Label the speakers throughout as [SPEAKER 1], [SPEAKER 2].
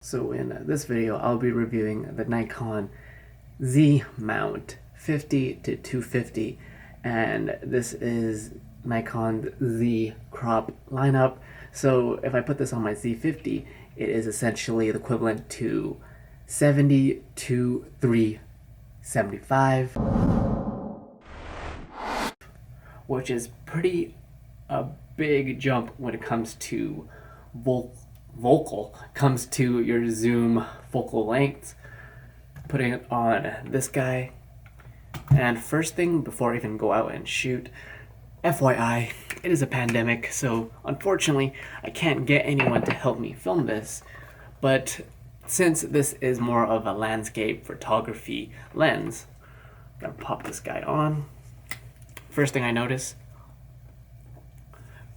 [SPEAKER 1] So in this video, I'll be reviewing the Nikon Z mount 50 to 250, and this is Nikon Z crop lineup. So if I put this on my Z50, it is essentially the equivalent to 70 to 375, which is pretty a big jump when it comes to comes to your zoom focal length. Putting it on this guy, and first thing before I even go out and shoot, FYI, it is a pandemic, so unfortunately I can't get anyone to help me film this, but since this is more of a landscape photography lens, I'm gonna pop this guy on. First thing I notice,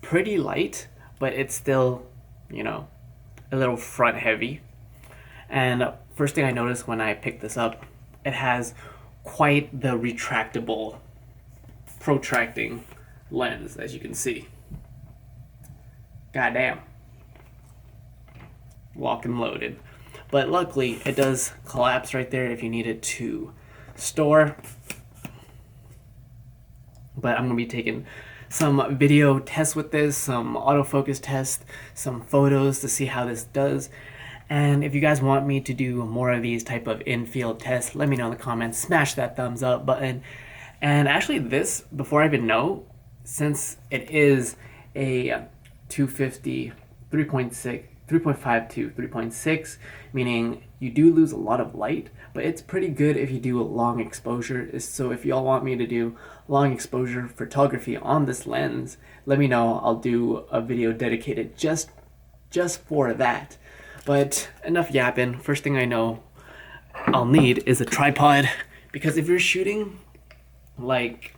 [SPEAKER 1] pretty light, but it's still, a little front heavy. And first thing I noticed when I picked this up, it has quite the retractable, protracting lens, as you can see. Goddamn. Lock and loaded. But luckily, it does collapse right there if you need it to store. But I'm going to be taking some video tests with this, some autofocus tests, some photos to see how this does. And if you guys want me to do more of these type of in-field tests, let me know in the comments. Smash that thumbs up button. And actually this, before I even know, since it is a 250 3.5 to 3.6, meaning you do lose a lot of light, but it's pretty good if you do a long exposure. So if y'all want me to do long exposure photography on this lens, let me know. I'll do a video dedicated just for that. But enough yapping. First thing I know I'll need is a tripod, because if you're shooting like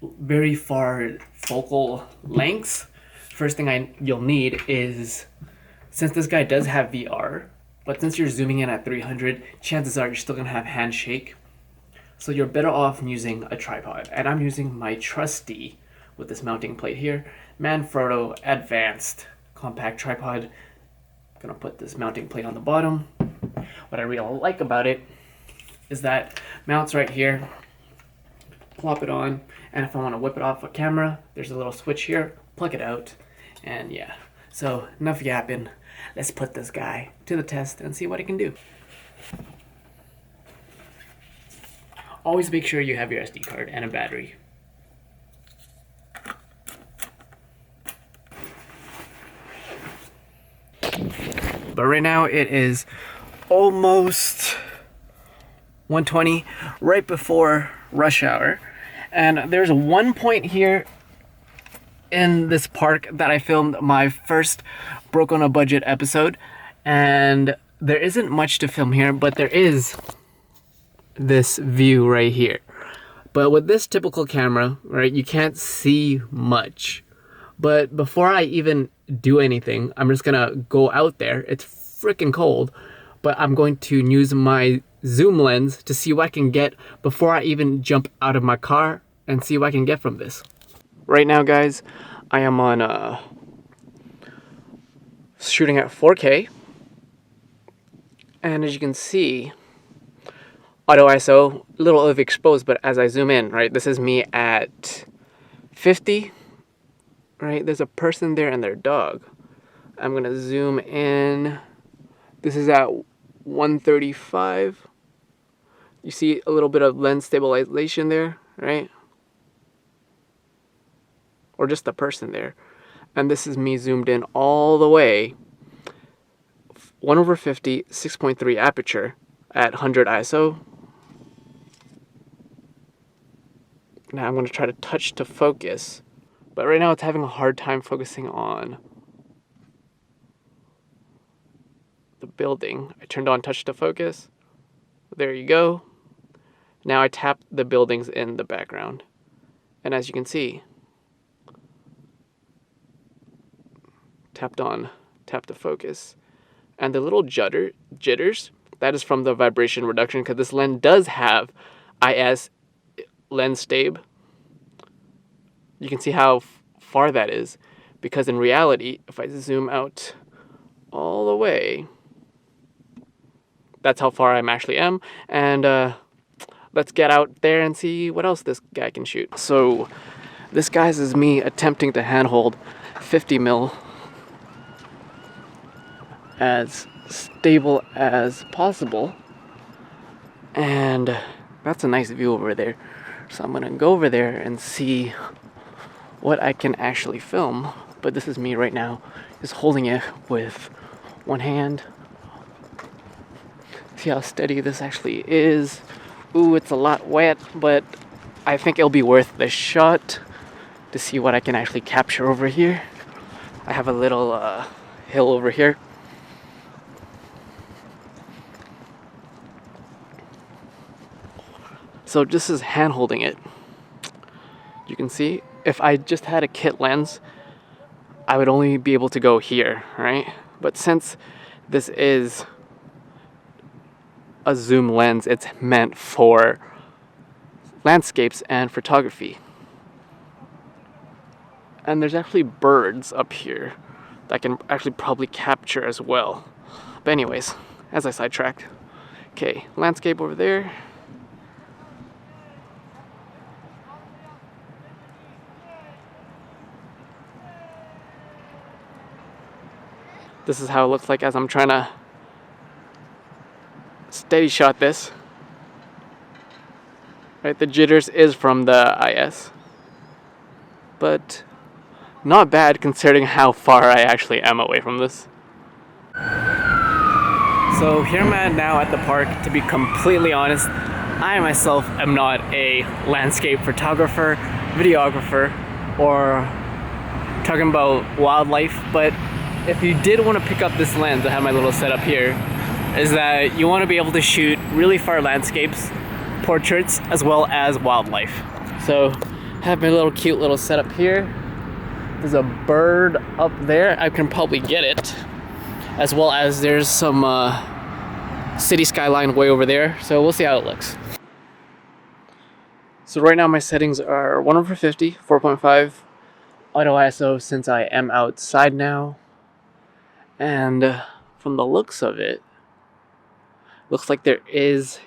[SPEAKER 1] very far focal lengths, first thing you'll need is, since this guy does have VR, but since you're zooming in at 300, chances are you're still gonna have handshake. So you're better off using a tripod. And I'm using my trusty, with this mounting plate here, Manfrotto Advanced Compact Tripod. I'm gonna put this mounting plate on the bottom. What I really like about it is that mounts right here, plop it on, and if I want to whip it off a camera, there's a little switch here, plug it out, and yeah. So enough yapping, let's put this guy to the test and see what it can do. Always make sure you have your SD card and a battery. But right now it is almost 1:20, right before rush hour. And there's one point here in this park that I filmed my first Broke on a Budget episode. And there isn't much to film here, but there is this view right here. But with this typical camera, right, you can't see much. But before I even do anything, I'm just gonna go out there. It's freaking cold, but I'm going to use my zoom lens to see what I can get before I even jump out of my car and see what I can get from this. Right now, guys, I am on shooting at 4K, and as you can see, auto ISO, a little overexposed, but as I zoom in, right, this is me at 50. Right, there's a person there and their dog. I'm gonna zoom in. This is at 135. You see a little bit of lens stabilization there, right? Or just the person there. And this is me zoomed in all the way. 1/50, 6.3 aperture at 100 ISO. Now I'm gonna try to touch to focus. But right now it's having a hard time focusing on the building. I turned on touch to focus. There you go. Now I tap the buildings in the background. And as you can see, tap to focus. And the little jitters, that is from the vibration reduction, because this lens does have IS lens stabe. You can see how far that is, because in reality, if I zoom out all the way, that's how far I actually am. And let's get out there and see what else this guy can shoot. So this, guys, is me attempting to handhold 50 mil as stable as possible. And that's a nice view over there. So I'm gonna go over there and see what I can actually film. But this is me right now, just holding it with one hand. See how steady this actually is. Ooh, it's a lot wet, but I think it'll be worth the shot to see what I can actually capture over here. I have a little hill over here. So this is hand holding it. You can see if I just had a kit lens, I would only be able to go here, right? But since this is a zoom lens, it's meant for landscapes and photography. And there's actually birds up here that I can actually probably capture as well. But anyways, as I sidetracked. Okay, landscape over there. This is how it looks like as I'm trying to steady shot this. Right, the jitters is from the IS, but not bad considering how far I actually am away from this. So here I'm at now at the park. To be completely honest, I myself am not a landscape photographer, videographer, or talking about wildlife, but if you did want to pick up this lens, I have my little setup here, is that you want to be able to shoot really far landscapes, portraits, as well as wildlife. So I have my little cute little setup here. There's a bird up there. I can probably get it. As well as there's some city skyline way over there. So we'll see how it looks. So right now my settings are 1/50, 4.5, auto ISO since I am outside now. And from the looks of it, looks like there is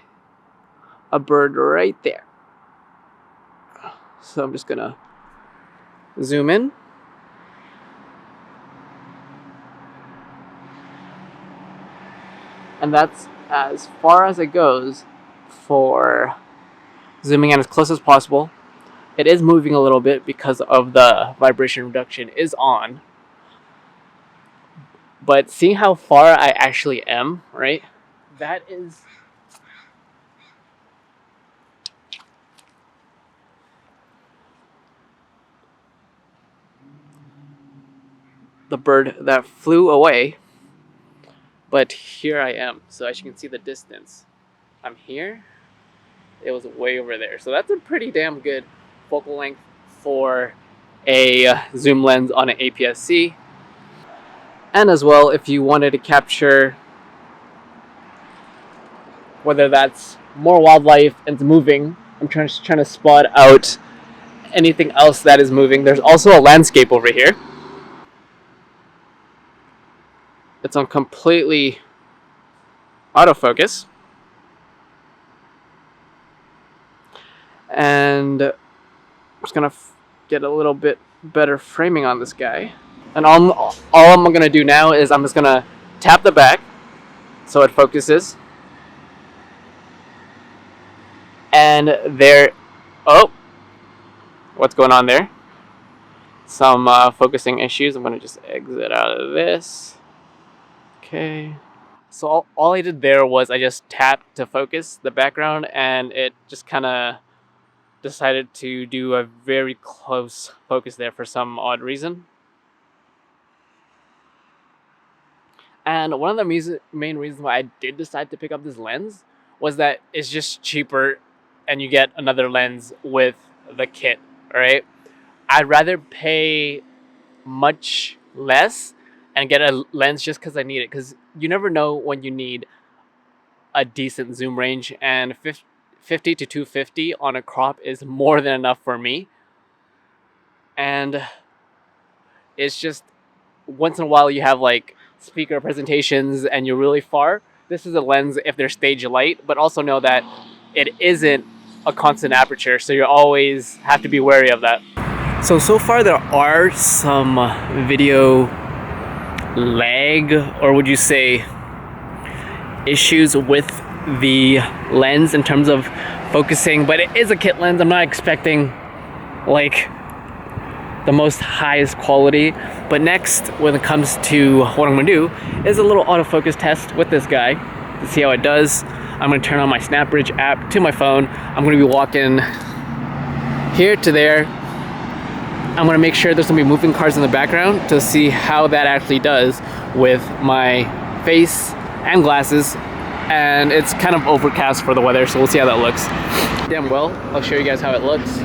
[SPEAKER 1] a bird right there. So I'm just gonna zoom in. And that's as far as it goes for zooming in as close as possible. It is moving a little bit because of the vibration reduction is on. But seeing how far I actually am, right? That is the bird that flew away. But here I am. So as you can see the distance. I'm here. It was way over there. So that's a pretty damn good focal length for a zoom lens on an APS-C. And as well, if you wanted to capture whether that's more wildlife and it's moving, I'm trying to spot out anything else that is moving. There's also a landscape over here. It's on completely autofocus. And I'm just gonna get a little bit better framing on this guy. And all I'm gonna do now is I'm just gonna tap the back so it focuses. And there, oh, what's going on there? Some focusing issues. I'm gonna just exit out of this. Okay. So all I did there was I just tapped to focus the background and it just kind of decided to do a very close focus there for some odd reason. And one of the main reasons why I did decide to pick up this lens was that it's just cheaper and you get another lens with the kit, right? I'd rather pay much less and get a lens just because I need it, because you never know when you need a decent zoom range, and 50 to 250 on a crop is more than enough for me. And it's just once in a while you have like speaker presentations and you're really far, this is a lens if they're stage light, but also know that it isn't a constant aperture, so you always have to be wary of that. So far there are some video lag, or would you say issues with the lens in terms of focusing, but it is a kit lens. I'm not expecting like the most highest quality. But next, when it comes to what I'm gonna do is a little autofocus test with this guy to see how it does. I'm gonna turn on my SnapBridge app to my phone. I'm gonna be walking here to there. I'm gonna make sure there's gonna be moving cars in the background to see how that actually does with my face and glasses. And it's kind of overcast for the weather, so we'll see how that looks. Damn well, I'll show you guys how it looks.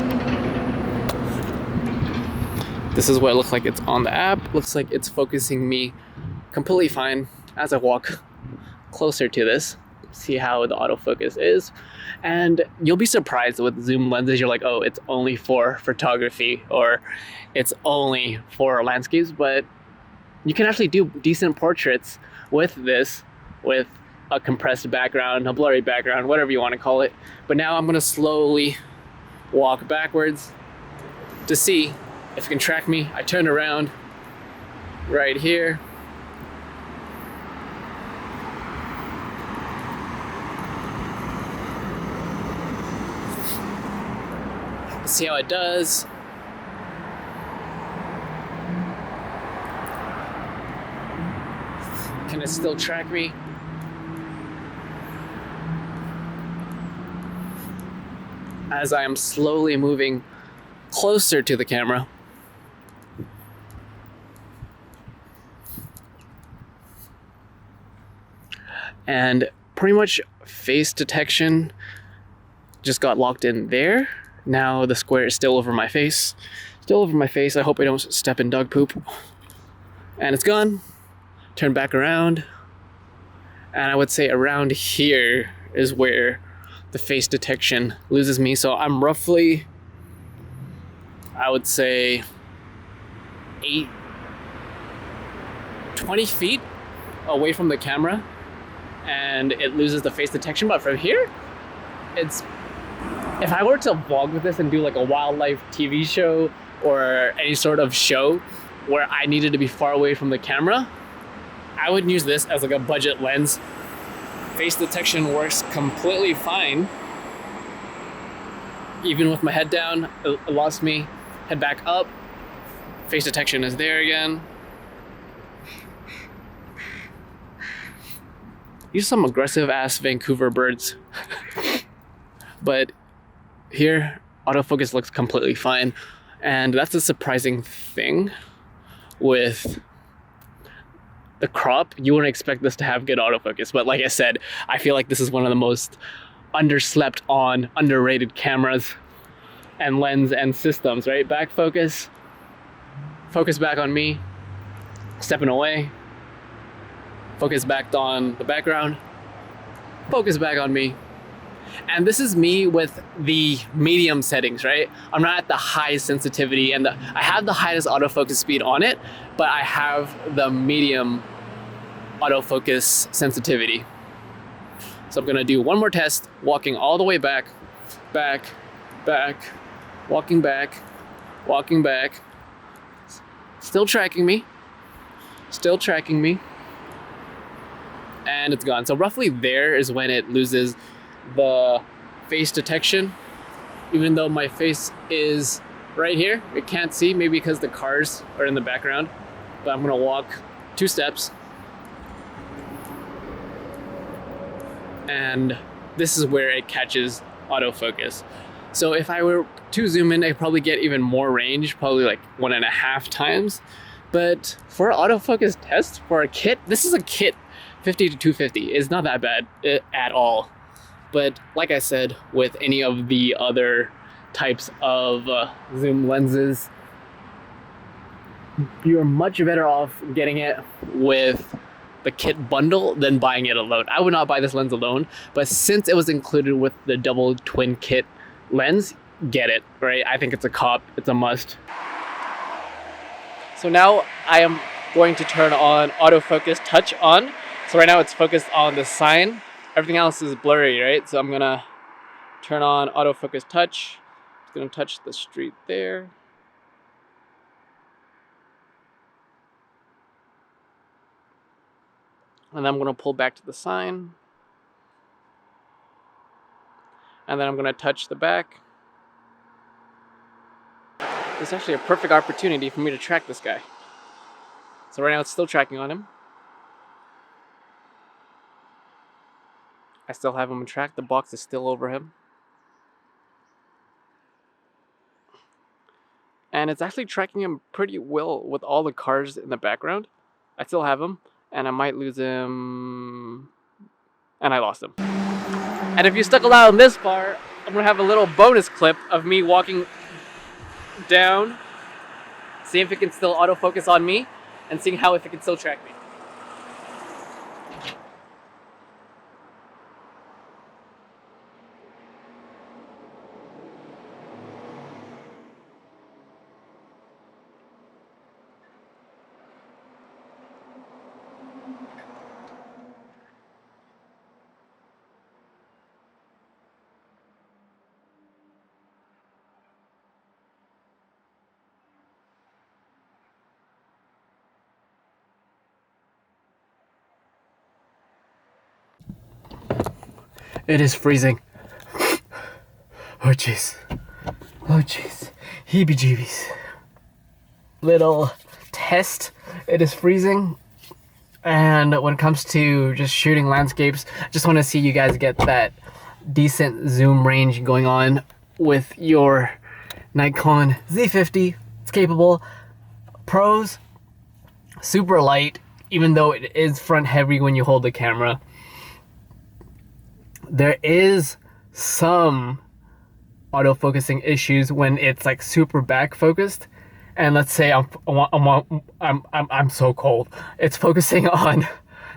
[SPEAKER 1] This is what it looks like it's on the app. Looks like it's focusing me completely fine as I walk closer to this. See how the autofocus is. And you'll be surprised with zoom lenses. You're like, oh, it's only for photography or it's only for landscapes, but you can actually do decent portraits with this, with a compressed background, a blurry background, whatever you want to call it. But now I'm gonna slowly walk backwards to see if you can track me. I turn around right here. See how it does. Can it still track me? As I am slowly moving closer to the camera. And pretty much face detection just got locked in there. Now the square is still over my face. Still over my face. I hope I don't step in dog poop. And it's gone. Turn back around. And I would say around here is where the face detection loses me. So I'm roughly, I would say 20 feet away from the camera, and it loses the face detection. But from here, it's, if I were to vlog with this and do like a wildlife TV show or any sort of show where I needed to be far away from the camera, I would use this as like a budget lens. Face detection works completely fine. Even with my head down, it lost me. Head back up. Face detection is there again. These are some aggressive ass Vancouver birds. But here, autofocus looks completely fine. And that's a surprising thing with the crop. You wouldn't expect this to have good autofocus, but like I said, I feel like this is one of the most underslept on, underrated cameras and lens and systems, right? Back focus, focus back on me, stepping away, focus back on the background, focus back on me. And this is me with the medium settings, right? I'm not at the highest sensitivity, and I have the highest autofocus speed on it, but I have the medium autofocus sensitivity. So I'm gonna do one more test, walking all the way back, walking back, still tracking me, and it's gone. So roughly there is when it loses the face detection. Even though my face is right here, it can't see, maybe because the cars are in the background, but I'm gonna walk 2 steps, and this is where it catches autofocus. So if I were to zoom in, I'd probably get even more range, probably like 1.5 times. But for an autofocus test, for a kit, this is a kit 50 to 250. It's not that bad at all. But like I said, with any of the other types of zoom lenses, you're much better off getting it with the kit bundle than buying it alone. I would not buy this lens alone, but since it was included with the double twin kit lens, get it, right? I think it's a cop, it's a must. So now I am going to turn on autofocus touch on So right now it's focused on the sign. Everything else is blurry, right? So I'm gonna turn on autofocus touch. It's gonna touch the street there. And then I'm gonna pull back to the sign. And then I'm gonna touch the back. This is actually a perfect opportunity for me to track this guy. So right now it's still tracking on him. I still have him tracked. The box is still over him. And it's actually tracking him pretty well with all the cars in the background. I still have him, and I might lose him. And I lost him. And if you stuck around this far, I'm gonna have a little bonus clip of me walking down, seeing if it can still autofocus on me, and seeing how if it can still track me. It is freezing. Oh jeez. Oh jeez. Heebie-jeebies. Little test. It is freezing. And when it comes to just shooting landscapes, I just want to see you guys get that decent zoom range going on with your Nikon Z50. It's capable. Pros, super light, even though it is front heavy when you hold the camera. There is some autofocusing issues when it's like super back focused, and let's say I'm so cold. It's focusing on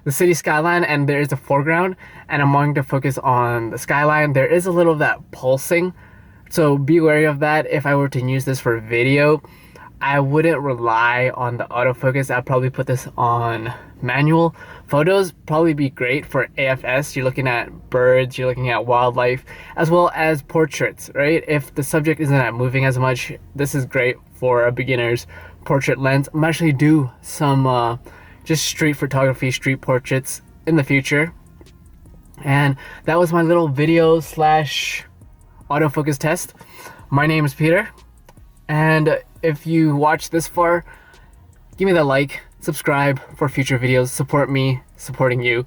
[SPEAKER 1] the city skyline, and there is a foreground, and I'm wanting to focus on the skyline. There is a little of that pulsing, so be wary of that. If I were to use this for video, I wouldn't rely on the autofocus. I'd probably put this on manual. Photos probably be great for AFS. You're looking at birds, you're looking at wildlife, as well as portraits, right? If the subject isn't moving as much, this is great for a beginner's portrait lens. I'm actually do some just street photography, street portraits in the future. And that was my little video slash autofocus test. My name is Peter, and if you watch this far, give me that like, subscribe for future videos, support me, supporting you.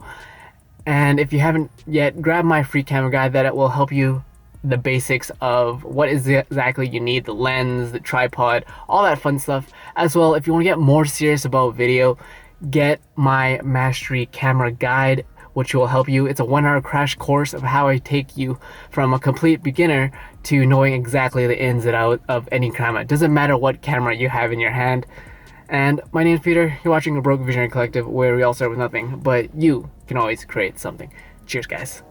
[SPEAKER 1] And if you haven't yet, grab my free camera guide that will help you the basics of what is exactly you need, the lens, the tripod, all that fun stuff. As well, if you want to get more serious about video, get my mastery camera guide, which will help you. It's a 1-hour crash course of how I take you from a complete beginner to knowing exactly the ins and outs of any camera. It doesn't matter what camera you have in your hand. And my name is Peter. You're watching a Broke Visionary Collective, where we all start with nothing, but you can always create something. Cheers, guys.